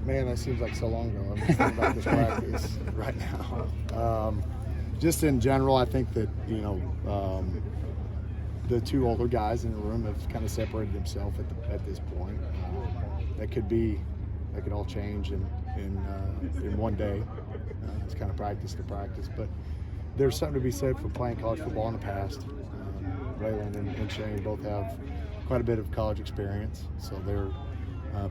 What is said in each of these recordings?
Man, that seems like so long ago. I'm just thinking about this practice right now. Just in general, I think that, the two older guys in the room have kind of separated themselves at this point. That could all change in one day. It's kind of practice to practice, but there's something to be said for playing college football in the past. Raylan and Shane both have quite a bit of college experience, so they're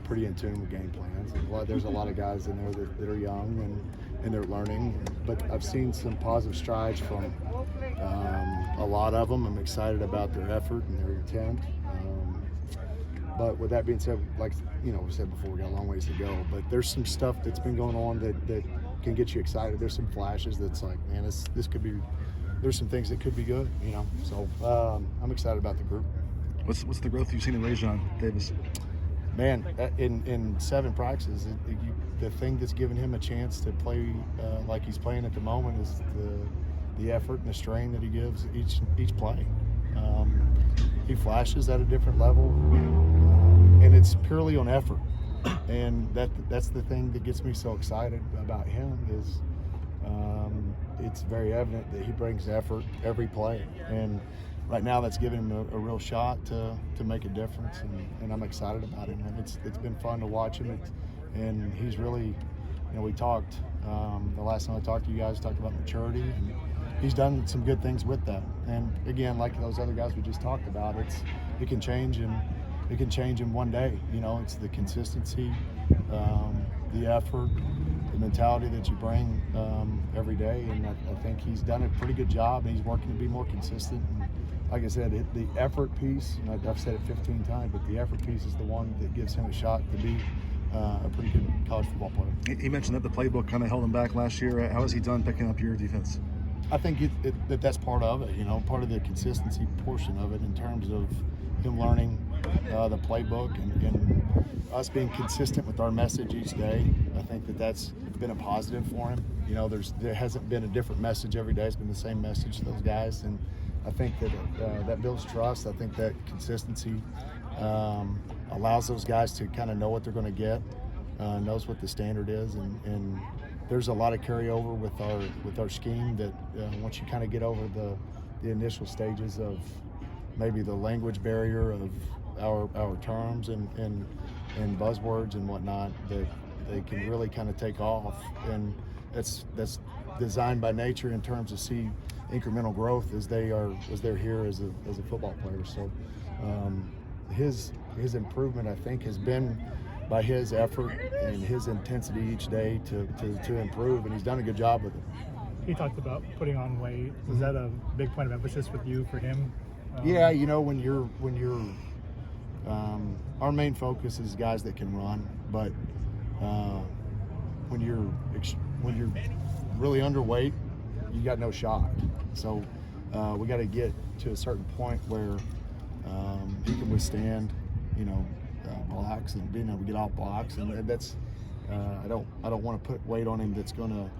pretty in tune with game plans. And there's a lot of guys in there that are young and they're learning, but I've seen some positive strides from a lot of them. I'm excited about their effort and their intent. But with that being said, like we said before, we got a long ways to go. But there's some stuff that's been going on that can get you excited. There's some flashes that's like, man, this could be. There's some things that could be good, So I'm excited about the group. What's the growth you've seen in Rajon Davis? Man, in 7 practices, the thing that's given him a chance to play like he's playing at the moment is the effort and the strain that he gives each play. He flashes at a different level, and it's purely on effort. And that's the thing that gets me so excited about him is it's very evident that he brings effort every play. And right now that's given him a real shot to make a difference, and I'm excited about him. And it's been fun to watch him, and he's really, we talked, the last time I talked to you guys, talked about maturity, and he's done some good things with that. And again, like those other guys we just talked about, it can change in one day. It's the consistency, the effort, the mentality that you bring every day, and I think he's done a pretty good job, and he's working to be more consistent. And like I said, the effort piece, and I've said it 15 times, but the effort piece is the one that gives him a shot to be a pretty good college football player. He mentioned that the playbook kind of held him back last year. How has he done picking up your defense? I think that's part of it, part of the consistency portion of it in terms of him learning the playbook and us being consistent with our message each day. I think that's been a positive for him. There hasn't been a different message every day. It's been the same message to those guys, and I think that builds trust. I think that consistency allows those guys to kind of know what they're going to get, knows what the standard is, and there's a lot of carryover with our scheme that once you kind of get over the initial stages of maybe the language barrier of our terms and buzzwords and whatnot, that they can really kind of take off, and that's designed by nature in terms of see incremental growth as they're here as a football player. So his improvement, I think, has been by his effort and his intensity each day to improve, and he's done a good job with it. He talked about putting on weight. Was that a big point of emphasis with you for him? Yeah, when you're our main focus is guys that can run, but when you're really underweight, you got no shot. So we got to get to a certain point where he can withstand, blocks and being able to get off blocks, and that's I don't want to put weight on him that's going to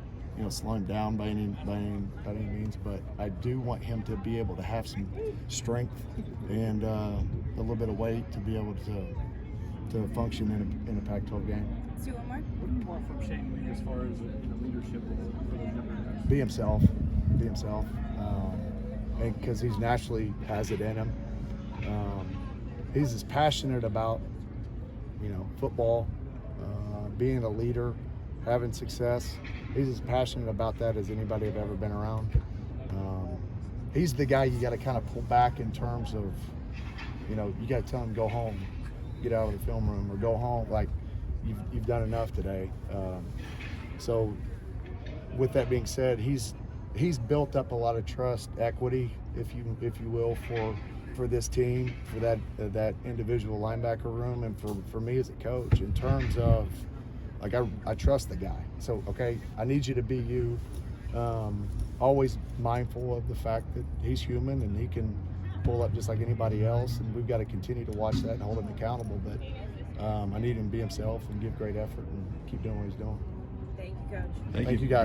slow him down by any means, but I do want him to be able to have some strength and a little bit of weight to be able to function in a Pac-12 game. Let's do one more. What do you want from Shane as far as leadership for those younger guys? Be himself, and because he's naturally has it in him. He's as passionate about football, being a leader, having success. He's as passionate about that as anybody I've ever been around. He's the guy you got to kind of pull back in terms of, you got to tell him go home, get out of the film room, or go home. Like you've done enough today. So with that being said, he's built up a lot of trust, equity, if you will, for this team, for that individual linebacker room, and for me as a coach in terms of. Like I trust the guy. So, okay, I need you to be you. Always mindful of the fact that he's human and he can pull up just like anybody else, and we've got to continue to watch that and hold him accountable. But I need him to be himself and give great effort and keep doing what he's doing. Thank you, Coach. Thank you guys.